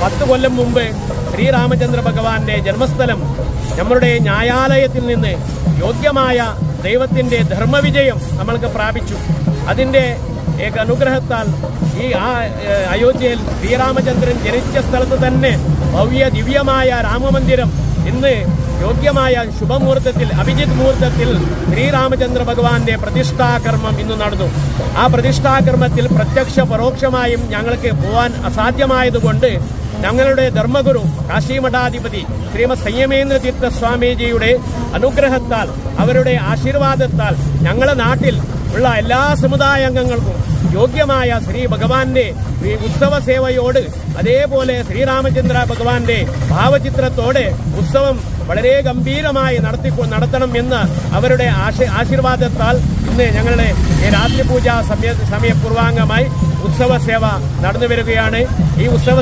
10 കൊല്ലം മുമ്പ് ശ്രീരാമചന്ദ്ര ഭഗവാന്റെ ജന്മസ്ഥലം നമ്മളുടെ ന്യായാലയത്തിൽ നിന്ന് യോഗ്യമായ ദൈവത്തിൻ്റെ ധർമ്മവിജയം നമ്മൾക്ക് പ്രാപിച്ചു. അതിൻ്റെ അനുഗ്രഹത്താൽ ഈ അയോധ്യയിൽ ശ്രീരാമചന്ദ്രൻ ജനിച്ച സ്ഥലത്ത് തന്നെ ഭവ്യ ദിവ്യമായ രാമമന്ദിരം ഇന്ന് യോഗ്യമായ ശുഭമുഹൂർത്തത്തിൽ അഭിജിത് മുഹൂർത്തത്തിൽ ശ്രീരാമചന്ദ്ര ഭഗവാന്റെ പ്രതിഷ്ഠാകർമ്മം ഇന്ന് നടന്നു. ആ പ്രതിഷ്ഠാകർമ്മത്തിൽ പ്രത്യക്ഷ പരോക്ഷമായും ഞങ്ങൾക്ക് പോകാൻ അസാധ്യമായതുകൊണ്ട് ഞങ്ങളുടെ ധർമ്മഗുരു കാശി മഠാധിപതി ശ്രീമദ് സംയമേന്ദ്ര തീർത്ഥ സ്വാമിജിയുടെ അനുഗ്രഹത്താൽ അവരുടെ ആശീർവാദത്താൽ ഞങ്ങളുടെ നാട്ടിൽ ഉള്ള എല്ലാ സമുദായ അംഗങ്ങൾക്കും യോഗ്യമായ ശ്രീ ഭഗവാന്റെ ഉത്സവ സേവയോട് അതേപോലെ ശ്രീരാമചന്ദ്ര ഭഗവാന്റെ ഭാവചിത്രത്തോടെ ഉത്സവം വളരെ ഗംഭീരമായി നടത്തണം എന്ന് അവരുടെ ആശീർവാദത്താൽ ഇന്ന് ഞങ്ങളുടെ രാത്രി പൂജ സമയപൂർവാംഗമായി ഉത്സവ സേവ നടന്നു വരികയാണ്. ഈ ഉത്സവ